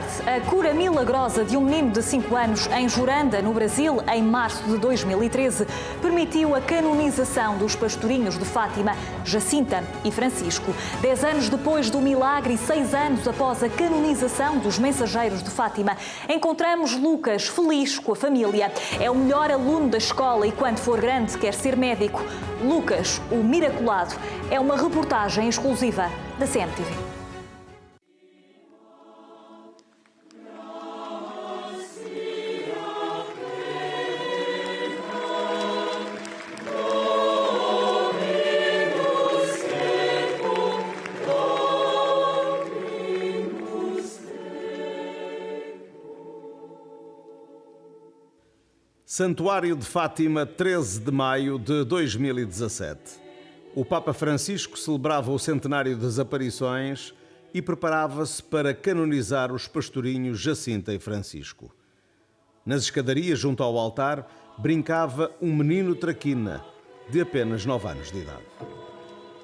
tarde. A cura milagrosa de um menino de 5 anos em Juranda, no Brasil, em março de 2013, permitiu a canonização dos pastorinhos de Fátima, Jacinta e Francisco. 10 anos depois do milagre e 6 anos após a canonização dos mensageiros de Fátima, encontramos Lucas feliz com a família. É o melhor aluno da escola e, quando for grande, quer ser médico. Lucas, o miraculado, é uma reportagem exclusiva da CMTV. Santuário de Fátima, 13 de maio de 2017. O Papa Francisco celebrava o centenário das aparições e preparava-se para canonizar os pastorinhos Jacinta e Francisco. Nas escadarias junto ao altar brincava um menino traquina de apenas 9 anos de idade.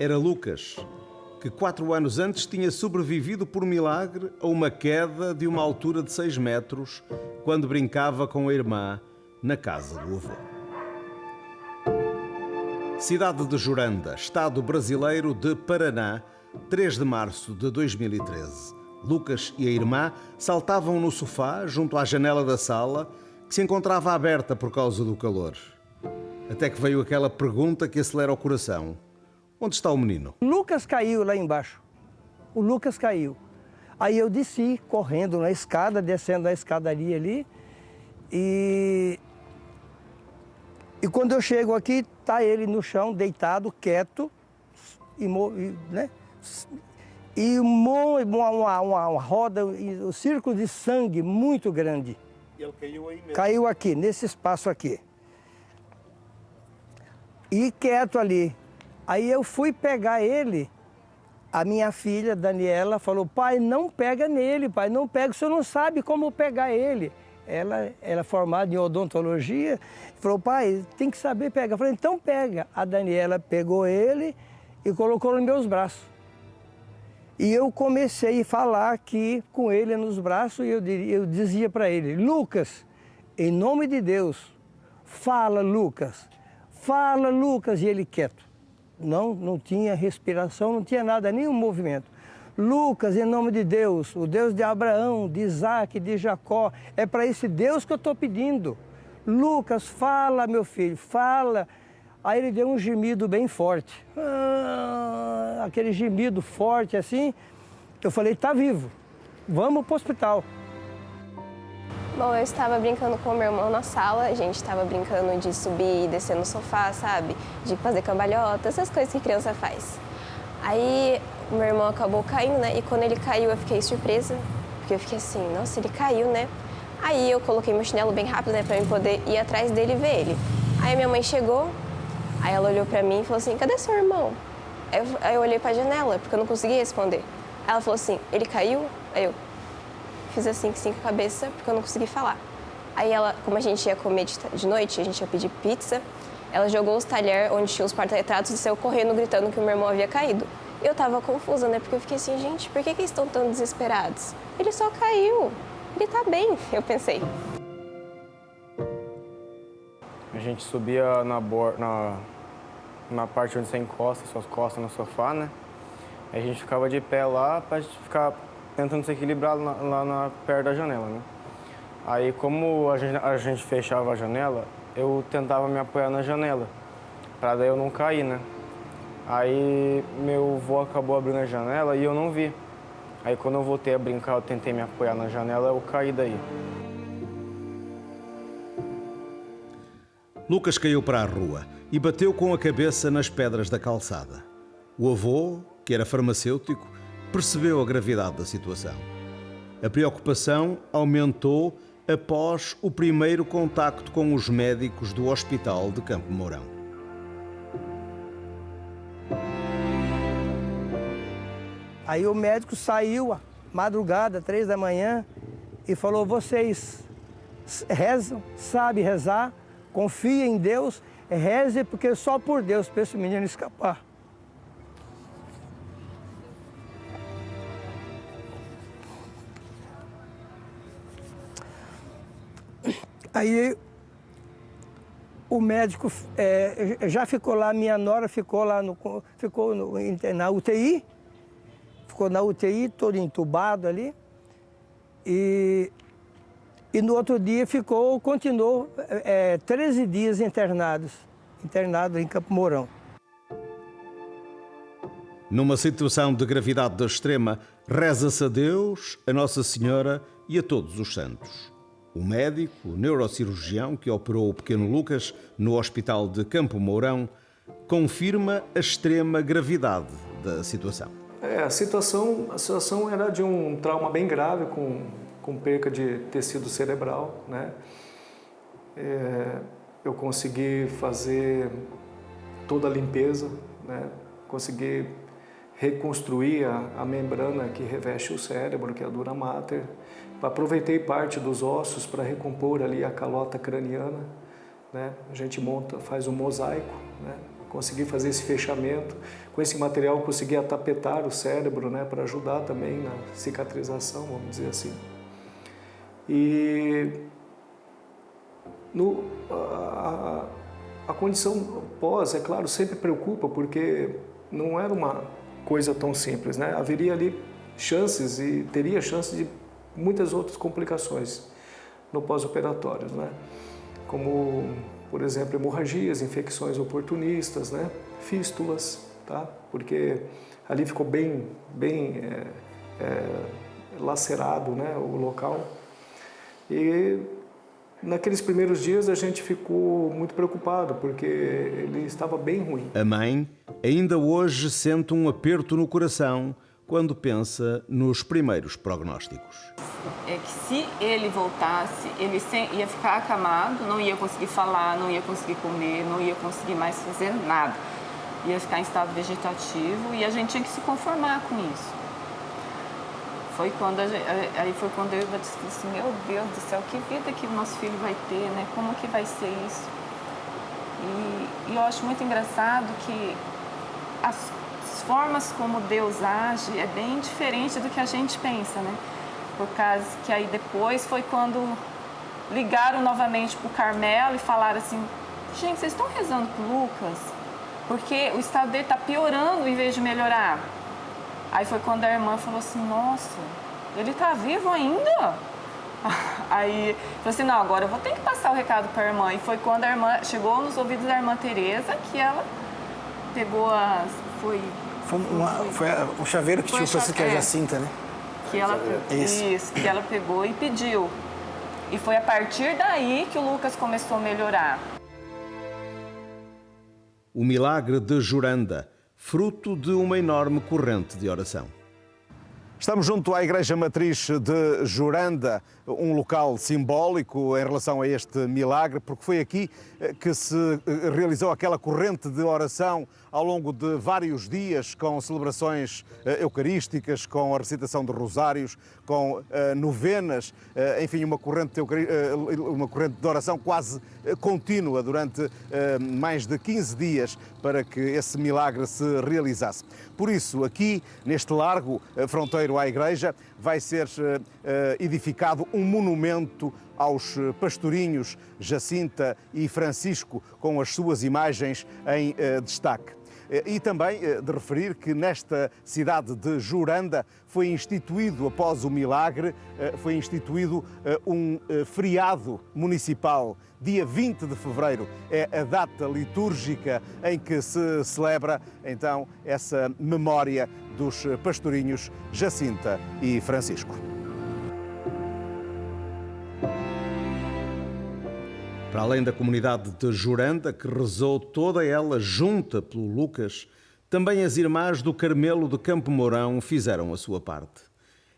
Era Lucas, que 4 anos antes tinha sobrevivido por milagre a uma queda de uma altura de 6 metros quando brincava com a irmã na casa do avô. Cidade de Juranda, estado brasileiro de Paraná, 3 de março de 2013. Lucas e a irmã saltavam no sofá junto à janela da sala, que se encontrava aberta por causa do calor. Até que veio aquela pergunta que acelera o coração. Onde está o menino? Lucas caiu lá embaixo. O Lucas caiu. Aí eu desci, correndo na escada, descendo a escadaria ali. E quando eu chego aqui, está ele no chão, deitado, quieto, né? E uma roda, um círculo de sangue muito grande. E ele caiu aí mesmo? Caiu aqui, nesse espaço aqui. E quieto ali. Aí eu fui pegar ele, a minha filha, Daniela, falou, pai, não pega nele, pai, não pega, o senhor não sabe como pegar ele. Ela é formada em odontologia, falou, pai, tem que saber pegar. Eu falei, então pega. A Daniela pegou ele e colocou nos meus braços. E eu comecei a falar aqui com ele nos braços e eu dizia para ele, Lucas, em nome de Deus, fala, Lucas. E ele quieto. Não tinha respiração, não tinha nada, nenhum movimento. Lucas, em nome de Deus, o Deus de Abraão, de Isaac, de Jacó, é para esse Deus que eu estou pedindo. Lucas, fala, meu filho, fala. Aí ele deu um gemido bem forte. Aquele gemido forte assim. Eu falei, tá vivo, vamos para o hospital. Bom, eu estava brincando com o meu irmão na sala, a gente estava brincando de subir e descer no sofá, sabe? De fazer cambalhota, essas coisas que criança faz. Aí o meu irmão acabou caindo, né? E quando ele caiu eu fiquei surpresa, porque eu fiquei assim, nossa, ele caiu, né? Aí eu coloquei meu chinelo bem rápido, né? Pra eu poder ir atrás dele e ver ele. Aí minha mãe chegou, aí ela olhou pra mim e falou assim, cadê seu irmão? Aí eu olhei pra janela, porque eu não conseguia responder. Aí ela falou assim, ele caiu? Aí eu fiz assim com a cabeça, porque eu não consegui falar. Aí ela, como a gente ia comer de noite, a gente ia pedir pizza, ela jogou os talheres onde tinha os porta-retratos e saiu correndo, gritando que o meu irmão havia caído. Eu tava confusa, né? Porque eu fiquei assim, gente, por que eles estão tão desesperados? Ele só caiu, ele tá bem, eu pensei. A gente subia na parte onde você encosta, suas costas no sofá, né? A gente ficava de pé lá pra gente ficar tentando se equilibrar lá perto da janela, né? Aí, como a gente fechava a janela, eu tentava me apoiar na janela, pra daí eu não cair, né? Aí meu avô acabou abrindo a janela e eu não vi. Aí quando eu voltei a brincar, eu tentei me apoiar na janela, eu caí daí. Lucas caiu para a rua e bateu com a cabeça nas pedras da calçada. O avô, que era farmacêutico, percebeu a gravidade da situação. A preocupação aumentou após o primeiro contacto com os médicos do Hospital de Campo Mourão. Aí o médico saiu, madrugada, 3 da manhã, e falou, vocês rezam, sabem rezar, confiem em Deus, reze porque só por Deus para esse menino escapar. Aí o médico já ficou lá, minha nora ficou lá, na UTI, ficou na UTI, todo entubado ali. E no outro dia continuou 13 dias internado em Campo Mourão. Numa situação de gravidade extrema, reza-se a Deus, a Nossa Senhora e a todos os santos. O médico, o neurocirurgião que operou o pequeno Lucas no hospital de Campo Mourão, confirma a extrema gravidade da situação. A situação era de um trauma bem grave, com perca de tecido cerebral, né? Eu consegui fazer toda a limpeza, né? Consegui reconstruir a membrana que reveste o cérebro, que é a dura mater. Aproveitei parte dos ossos para recompor ali a calota craniana, né? A gente faz um mosaico, né? Consegui fazer esse fechamento. Com esse material consegui atapetar o cérebro, né? Para ajudar também na cicatrização, vamos dizer assim. E a condição pós, é claro, sempre preocupa, porque não era uma coisa tão simples, né? Haveria ali chances e teria chances de muitas outras complicações no pós-operatório, né? Como, por exemplo, hemorragias, infecções oportunistas, né? Fístulas, tá? Porque ali ficou bem lacerado, né? O local. E naqueles primeiros dias a gente ficou muito preocupado, porque ele estava bem ruim. A mãe ainda hoje sente um aperto no coração quando pensa nos primeiros prognósticos. É que se ele voltasse, ele ia ficar acamado, não ia conseguir falar, não ia conseguir comer, não ia conseguir mais fazer nada. Ia ficar em estado vegetativo e a gente tinha que se conformar com isso. Foi quando eu disse assim, meu Deus do céu, que vida que o nosso filho vai ter, né? Como que vai ser isso? E eu acho muito engraçado que as formas como Deus age é bem diferente do que a gente pensa, né? Por causa que aí depois foi quando ligaram novamente para o Carmelo e falaram assim, gente, vocês estão rezando pro Lucas? Porque o estado dele está piorando em vez de melhorar. Aí foi quando a irmã falou assim, nossa, ele está vivo ainda? Aí falou assim, não, agora eu vou ter que passar o recado para a irmã. E foi quando a irmã chegou nos ouvidos da irmã Teresa que ela pegou Foi o chaveiro que tinha Francisco e a Jacinta, né? Que ela pegou e pediu. E foi a partir daí que o Lucas começou a melhorar. O milagre de Juranda, fruto de uma enorme corrente de oração. Estamos junto à Igreja Matriz de Juranda, um local simbólico em relação a este milagre, porque foi aqui que se realizou aquela corrente de oração ao longo de vários dias, com celebrações eucarísticas, com a recitação de rosários, com novenas, enfim, uma corrente de oração quase contínua durante mais de 15 dias para que esse milagre se realizasse. Por isso, aqui, neste largo fronteiro à igreja, vai ser edificado um monumento aos pastorinhos Jacinta e Francisco, com as suas imagens em destaque. E também de referir que nesta cidade de Juranda foi instituído, após o milagre, foi instituído um feriado municipal. Dia 20 de fevereiro é a data litúrgica em que se celebra, então, essa memória dos pastorinhos Jacinta e Francisco. Para além da comunidade de Juranda, que rezou toda ela junta pelo Lucas, também as irmãs do Carmelo de Campo Mourão fizeram a sua parte.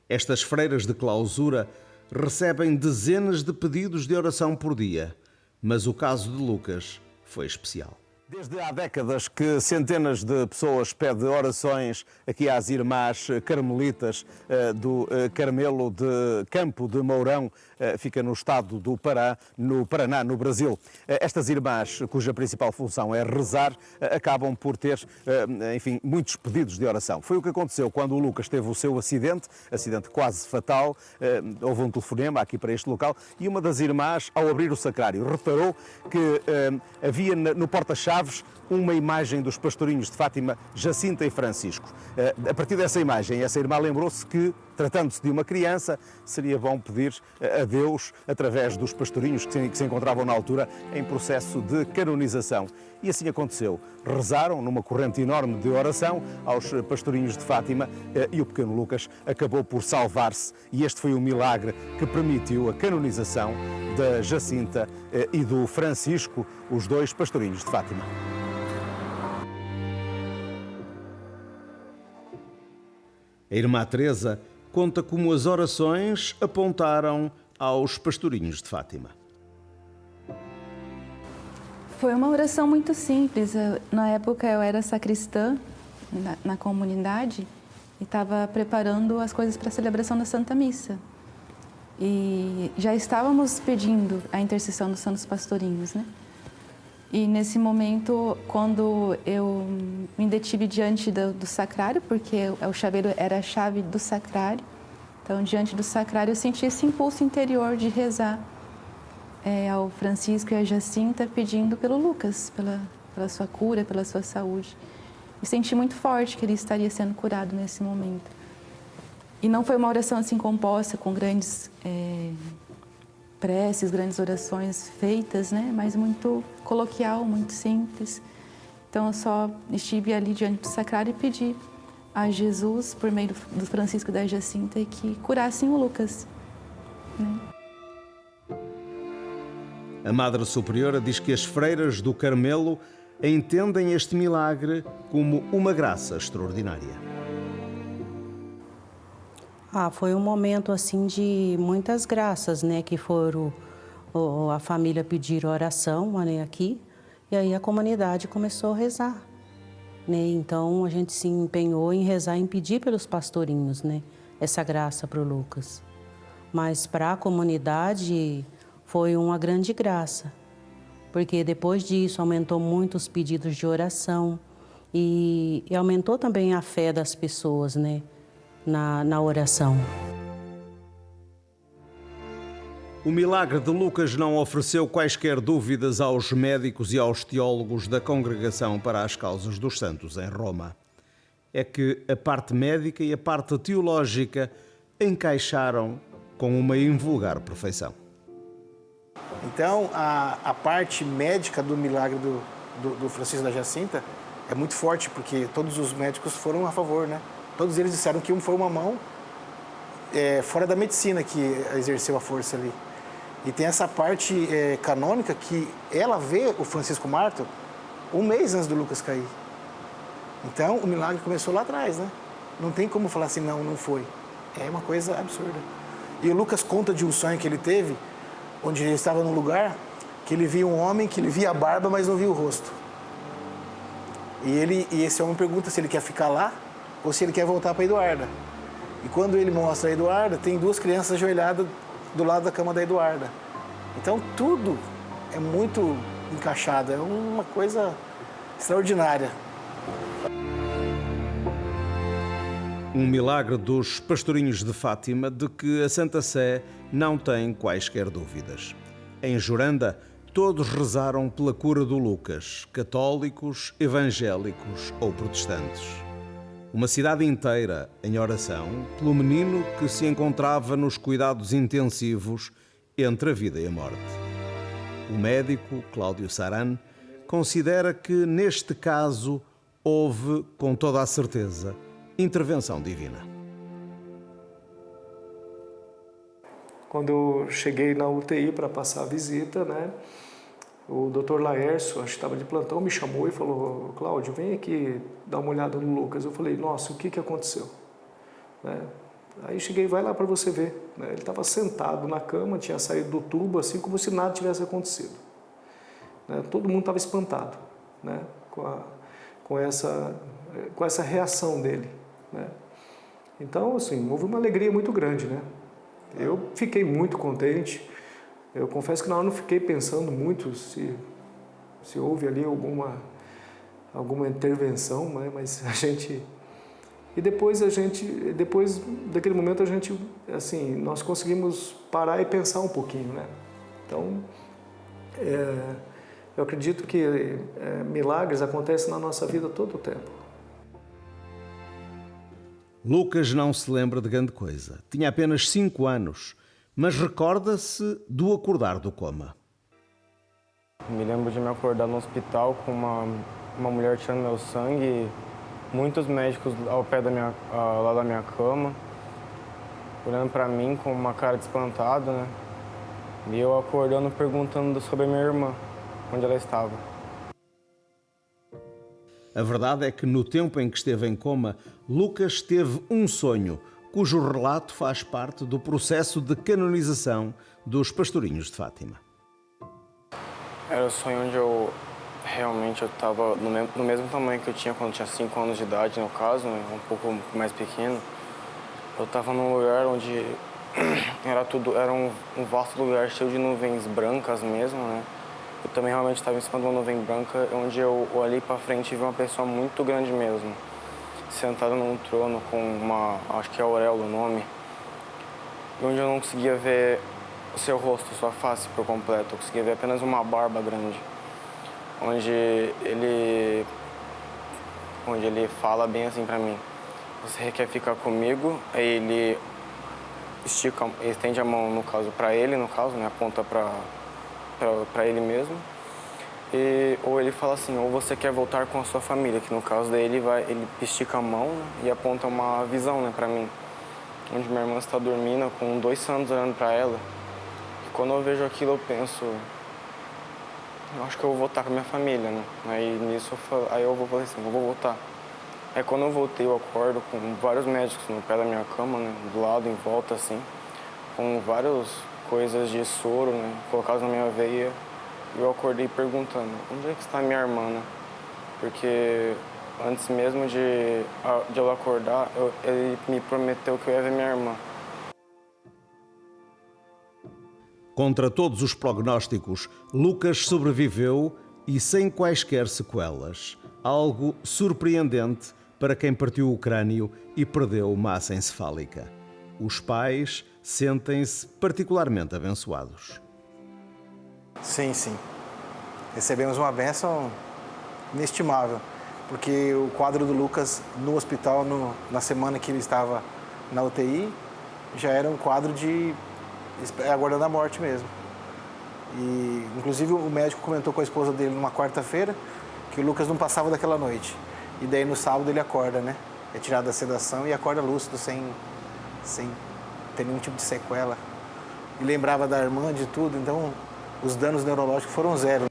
Estas freiras de clausura recebem dezenas de pedidos de oração por dia, mas o caso de Lucas foi especial. Desde há décadas que centenas de pessoas pedem orações aqui às irmãs carmelitas do Carmelo de Campo de Mourão, fica no estado do Pará, no Paraná, no Brasil. Estas irmãs, cuja principal função é rezar, acabam por ter, enfim, muitos pedidos de oração. Foi o que aconteceu quando o Lucas teve o seu acidente quase fatal. Houve um telefonema aqui para este local e uma das irmãs, ao abrir o sacrário, reparou que havia no porta-chaves uma imagem dos pastorinhos de Fátima, Jacinta e Francisco. A partir dessa imagem, essa irmã lembrou-se que, tratando-se de uma criança, seria bom pedir a Deus, através dos pastorinhos que se encontravam na altura em processo de canonização. E assim aconteceu. Rezaram numa corrente enorme de oração aos pastorinhos de Fátima e o pequeno Lucas acabou por salvar-se. E este foi o milagre que permitiu a canonização da Jacinta e do Francisco, os dois pastorinhos de Fátima. A irmã Teresa conta como as orações apontaram aos pastorinhos de Fátima. Foi uma oração muito simples. Na época eu era sacristã na comunidade e estava preparando as coisas para a celebração da Santa Missa. E já estávamos pedindo a intercessão dos santos pastorinhos, né? E nesse momento, quando eu me detive diante do sacrário, porque o chaveiro era a chave do sacrário, então diante do sacrário eu senti esse impulso interior de rezar ao Francisco e à Jacinta, pedindo pelo Lucas, pela sua cura, pela sua saúde. E senti muito forte que ele estaria sendo curado nesse momento. E não foi uma oração assim composta, com grandes preces, grandes orações feitas, né? Mas muito coloquial, muito simples. Então eu só estive ali diante do sacrário e pedi a Jesus, por meio do Francisco e da Jacinta, que curassem o Lucas, né? A Madre Superiora diz que as freiras do Carmelo entendem este milagre como uma graça extraordinária. Foi um momento assim de muitas graças, né, que foram a família pedir oração, né, aqui, e aí a comunidade começou a rezar, né? Então a gente se empenhou em rezar, em pedir pelos pastorinhos, né, essa graça para o Lucas. Mas para a comunidade foi uma grande graça, porque depois disso aumentou muito os pedidos de oração e aumentou também a fé das pessoas, né, na oração. O milagre de Lucas não ofereceu quaisquer dúvidas aos médicos e aos teólogos da Congregação para as Causas dos Santos em Roma. É que a parte médica e a parte teológica encaixaram com uma invulgar perfeição. Então, a parte médica do milagre do Francisco da Jacinta é muito forte, porque todos os médicos foram a favor, né? Todos eles disseram que foi uma mão fora da medicina que exerceu a força ali. E tem essa parte canônica que ela vê o Francisco Mártir um mês antes do Lucas cair. Então, o milagre começou lá atrás, né? Não tem como falar assim, não foi. É uma coisa absurda. E o Lucas conta de um sonho que ele teve, onde ele estava num lugar que ele via um homem, que ele via a barba, mas não via o rosto. E esse homem pergunta se ele quer ficar lá ou se ele quer voltar para a Eduarda. E quando ele mostra a Eduarda, tem duas crianças ajoelhadas do lado da cama da Eduarda. Então tudo é muito encaixado, é uma coisa extraordinária. Um milagre dos pastorinhos de Fátima de que a Santa Sé não tem quaisquer dúvidas. Em Joranda, todos rezaram pela cura do Lucas, católicos, evangélicos ou protestantes. Uma cidade inteira em oração pelo menino que se encontrava nos cuidados intensivos entre a vida e a morte. O médico, Cláudio Saran, considera que neste caso houve, com toda a certeza, intervenção divina. Quando eu cheguei na UTI para passar a visita, né, o Dr. Laércio, acho que estava de plantão, me chamou e falou: Cláudio, vem aqui dar uma olhada no Lucas. Eu falei: nossa, o que aconteceu? Né? Aí cheguei: vai lá para você ver. Né? Ele estava sentado na cama, tinha saído do tubo, assim como se nada tivesse acontecido. Né? Todo mundo estava espantado. né, com essa reação dele, né. Então, assim, houve uma alegria muito grande, né. Eu fiquei muito contente. Eu confesso que na hora não fiquei pensando muito se houve ali alguma intervenção, né, mas a gente... E depois daquele momento, assim, nós conseguimos parar e pensar um pouquinho, né. Então, eu acredito que milagres acontecem na nossa vida todo o tempo. Lucas não se lembra de grande coisa. Tinha apenas 5 anos, mas recorda-se do acordar do coma. Me lembro de me acordar no hospital com uma mulher tirando meu sangue, muitos médicos ao pé lá da minha cama, olhando para mim com uma cara de espantado, né? E eu acordando perguntando sobre a minha irmã, onde ela estava. A verdade é que no tempo em que esteve em coma, Lucas teve um sonho, cujo relato faz parte do processo de canonização dos Pastorinhos de Fátima. Era o sonho onde eu estava no mesmo tamanho que eu tinha quando eu tinha 5 anos de idade, no caso, né, um pouco mais pequeno. Eu estava num lugar onde era um vasto lugar cheio de nuvens brancas mesmo, né? Eu também realmente estava em cima de uma nuvem branca, onde eu olhei para frente e vi uma pessoa muito grande mesmo, sentada num trono com acho que é auréola o nome, e onde eu não conseguia ver o seu rosto, sua face por completo, eu conseguia ver apenas uma barba grande, onde ele fala bem assim para mim: você quer ficar comigo? Aí ele estende a mão, no caso, para ele, né, aponta para ele mesmo. Ou ele fala assim: ou você quer voltar com a sua família, que no caso daí ele estica a mão, né, e aponta uma visão, né, para mim, onde minha irmã está dormindo com 2 santos olhando para ela. E quando eu vejo aquilo eu penso: eu acho que eu vou voltar com a minha família, né? Aí nisso eu vou assim, eu vou voltar. Aí quando eu voltei, eu acordo com vários médicos no pé da minha cama, né, do lado, em volta, assim, com várias coisas de soro, né, colocadas na minha veia. E eu acordei perguntando: onde é que está minha irmã, né? Porque antes mesmo de eu acordar, ele me prometeu que eu ia ver minha irmã. Contra todos os prognósticos, Lucas sobreviveu e sem quaisquer sequelas. Algo surpreendente para quem partiu o crânio e perdeu massa encefálica. Os pais sentem-se particularmente abençoados. Sim, sim. Recebemos uma bênção inestimável, porque o quadro do Lucas no hospital, na semana que ele estava na UTI, já era um quadro de aguardando a morte mesmo. E, inclusive, o médico comentou com a esposa dele numa quarta-feira que o Lucas não passava daquela noite. E daí, no sábado, ele acorda, né? É tirado da sedação e acorda lúcido, sem ter nenhum tipo de sequela. E lembrava da irmã, de tudo, então os danos neurológicos foram 0.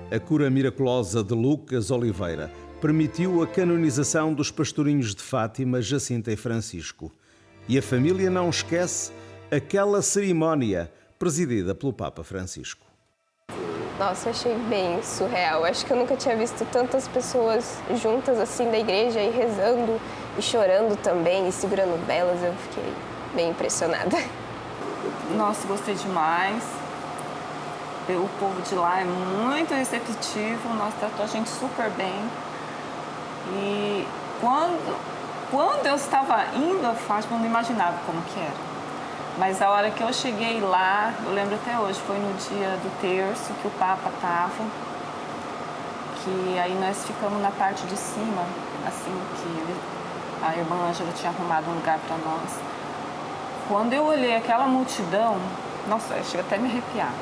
A cura miraculosa de Lucas Oliveira permitiu a canonização dos Pastorinhos de Fátima, Jacinta e Francisco. E a família não esquece aquela cerimónia presidida pelo Papa Francisco. Nossa, eu achei bem surreal. Acho que eu nunca tinha visto tantas pessoas juntas assim da igreja e rezando e chorando também e segurando velas. Eu fiquei bem impressionada. Nossa, gostei demais. O povo de lá é muito receptivo, nossa, tratou a gente super bem. E quando eu estava indo a Fátima, eu não imaginava como que era. Mas a hora que eu cheguei lá, eu lembro até hoje, foi no dia do terço que o Papa estava, que aí nós ficamos na parte de cima, assim, que a irmã Ângela tinha arrumado um lugar para nós. Quando eu olhei aquela multidão, nossa, eu chego até a me arrepiar.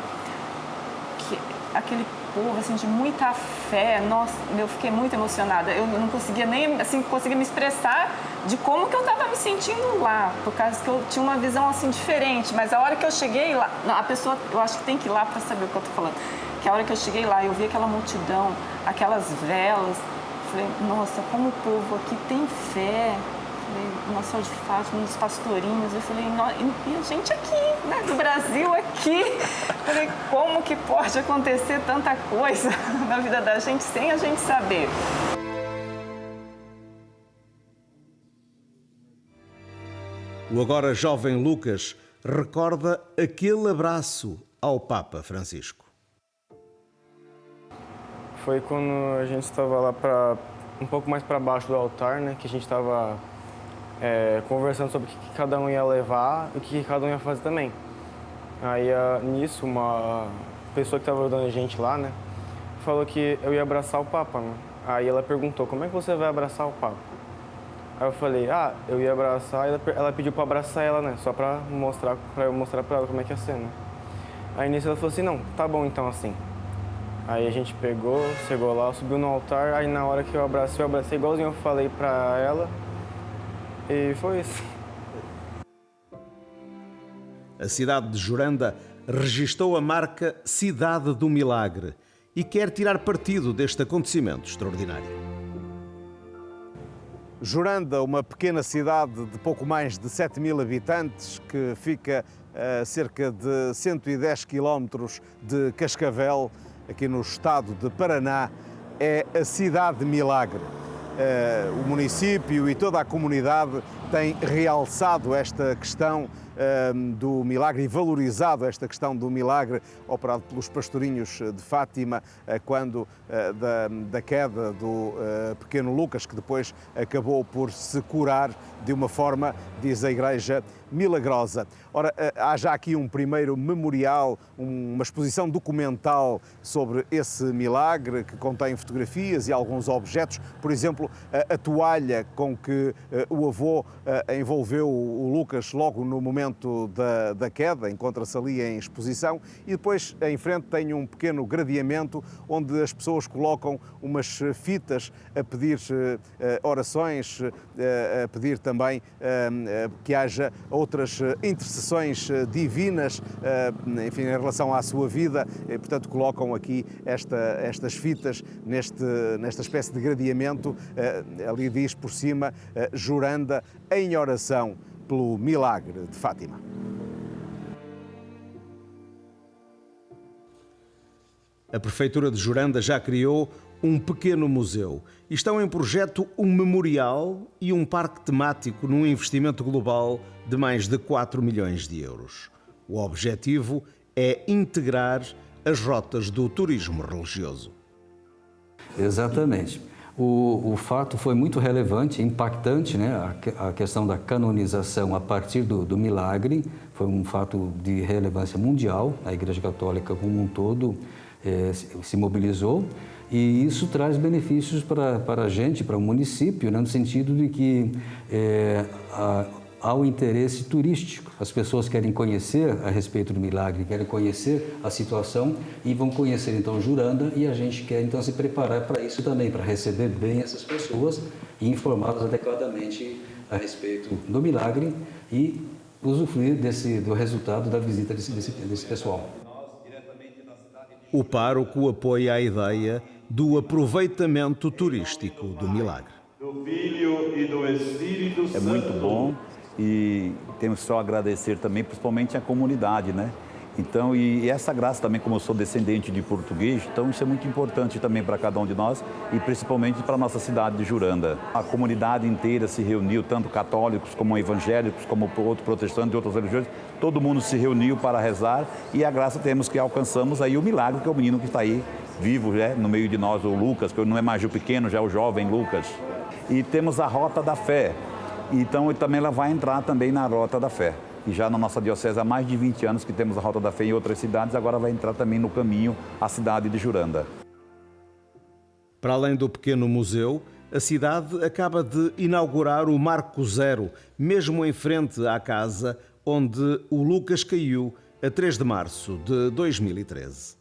Aquele povo, assim, de muita fé, nossa, eu fiquei muito emocionada. Eu não conseguia nem, assim, me expressar de como que eu estava me sentindo lá, por causa que eu tinha uma visão, assim, diferente. Mas a hora que eu cheguei lá, a pessoa, eu acho que tem que ir lá para saber o que eu estou falando. Que a hora que eu cheguei lá, eu vi aquela multidão, aquelas velas, falei, nossa, como o povo aqui tem fé. falei, Nossa Senhora de Fátima, nos pastorinhos. Eu falei, e a gente aqui, né, do Brasil, aqui. Eu falei, como que pode acontecer tanta coisa na vida da gente sem a gente saber? O agora jovem Lucas recorda aquele abraço ao Papa Francisco. Foi quando a gente estava lá um pouco mais para baixo do altar, né? Que a gente estava conversando sobre o que cada um ia levar e o que cada um ia fazer também. Aí, nisso, uma pessoa que estava ajudando a gente lá, né? Falou que eu ia abraçar o Papa, né? Aí ela perguntou, como é que você vai abraçar o Papa? Aí eu falei, eu ia abraçar, ela pediu para abraçar ela, né? Só para eu mostrar para ela como é que ia ser, né? Aí nisso ela falou assim, não, tá bom então assim. Aí a gente chegou lá, subiu no altar, aí na hora que eu abracei igualzinho eu falei para ela e foi isso. A cidade de Juranda registou a marca Cidade do Milagre e quer tirar partido deste acontecimento extraordinário. Juranda, uma pequena cidade de pouco mais de 7.000 habitantes, que fica a cerca de 110 quilómetros de Cascavel, aqui no estado de Paraná, é a Cidade de Milagre. O município e toda a comunidade têm realçado esta questão do milagre e valorizado esta questão do milagre operado pelos pastorinhos de Fátima quando da queda do pequeno Lucas, que depois acabou por se curar de uma forma, diz a Igreja, milagrosa. Ora, há já aqui um primeiro memorial, uma exposição documental sobre esse milagre, que contém fotografias e alguns objetos, por exemplo, a toalha com que o avô envolveu o Lucas logo no momento da queda, encontra-se ali em exposição, e depois em frente tem um pequeno gradeamento onde as pessoas colocam umas fitas a pedir orações, a pedir também que haja outras intercessões divinas, enfim, em relação à sua vida, e, portanto colocam aqui estas fitas nesta espécie de gradeamento, ali diz por cima, Juranda em oração pelo milagre de Fátima. A Prefeitura de Juranda já criou um pequeno museu e estão em projeto um memorial e um parque temático num investimento global de mais de 4 milhões de euros. O objetivo é integrar as rotas do turismo religioso. Exatamente. O fato foi muito relevante, impactante, né? A questão da canonização a partir do milagre foi um fato de relevância mundial. A Igreja Católica como um todo se mobilizou e isso traz benefícios para a gente, para o município, né? No sentido de que há o interesse turístico. As pessoas querem conhecer a respeito do milagre, querem conhecer a situação e vão conhecer então Juranda, e a gente quer então se preparar para isso também, para receber bem essas pessoas e informá-las adequadamente a respeito do milagre e usufruir do resultado da visita desse pessoal. O pároco apoia a ideia do aproveitamento turístico do milagre. Do Filho e do Espírito Santo. É muito bom. E temos só a agradecer também, principalmente a comunidade, né? Então, e essa graça também, como eu sou descendente de português, então isso é muito importante também para cada um de nós e principalmente para a nossa cidade de Juranda. A comunidade inteira se reuniu, tanto católicos como evangélicos, como outros protestantes de outras religiões, todo mundo se reuniu para rezar e a graça temos que alcançamos aí o milagre, que é o menino que está aí vivo, né? No meio de nós, o Lucas, que não é mais o pequeno, já é o jovem Lucas. E temos a Rota da Fé. Então, também ela vai entrar também na Rota da Fé. E já na nossa diocese há mais de 20 anos que temos a Rota da Fé em outras cidades, agora vai entrar também no caminho a cidade de Juranda. Para além do pequeno museu, a cidade acaba de inaugurar o Marco Zero, mesmo em frente à casa onde o Lucas caiu a 3 de março de 2013.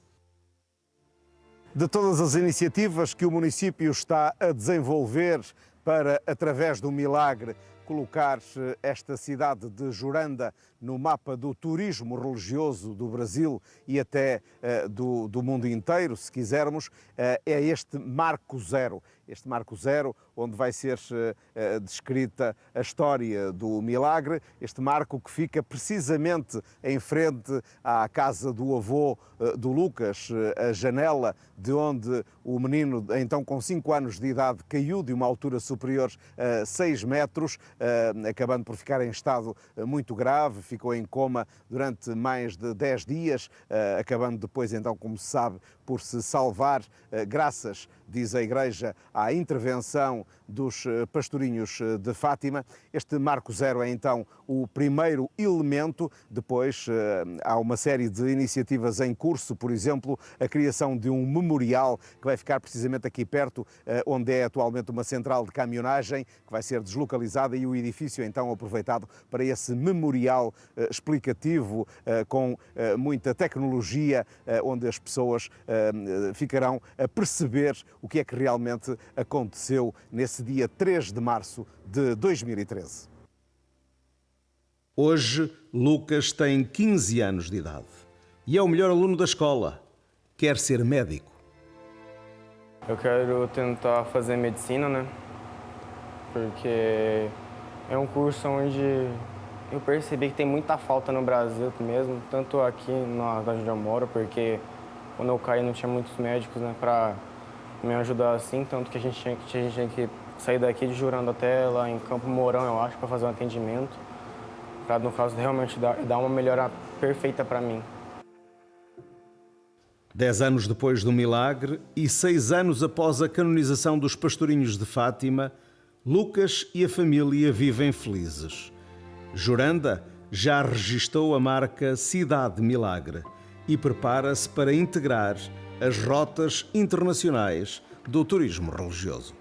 De todas as iniciativas que o município está a desenvolver para, através do milagre, colocar esta cidade de Juranda no mapa do turismo religioso do Brasil e até do mundo inteiro, se quisermos, é este Marco Zero. Este Marco Zero, onde vai ser descrita a história do milagre, este marco que fica precisamente em frente à casa do avô do Lucas, a janela de onde o menino, então com 5 anos de idade, caiu de uma altura superior a 6 metros, acabando por ficar em estado muito grave, ficou em coma durante mais de 10 dias, acabando depois, então, como se sabe, por se salvar, graças, diz a Igreja, à intervenção dos pastorinhos de Fátima. Este Marco Zero é então o primeiro elemento. Depois há uma série de iniciativas em curso, por exemplo, a criação de um memorial que vai ficar precisamente aqui perto, onde é atualmente uma central de caminhonagem, que vai ser deslocalizada e o edifício então aproveitado para esse memorial explicativo com muita tecnologia, onde as pessoas ficarão a perceber o que é que realmente aconteceu nesse dia 3 de março de 2013. Hoje, Lucas tem 15 anos de idade e é o melhor aluno da escola. Quer ser médico. Eu quero tentar fazer medicina, né? Porque é um curso onde eu percebi que tem muita falta no Brasil mesmo, tanto aqui onde eu moro, porque quando eu caí não tinha muitos médicos, né, para me ajudar assim, tanto que a gente tinha que sair daqui de Jurando até lá em Campo Mourão, eu acho, para fazer um atendimento, para, no caso, realmente dar uma melhora perfeita para mim. 10 anos depois do milagre e 6 anos após a canonização dos pastorinhos de Fátima, Lucas e a família vivem felizes. Juranda já registou a marca Cidade Milagre e prepara-se para integrar as rotas internacionais do turismo religioso.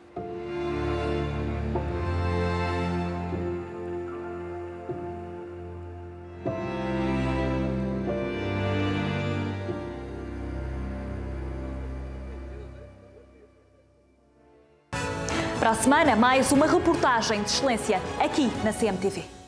Para a semana, mais uma reportagem de excelência aqui na CMTV.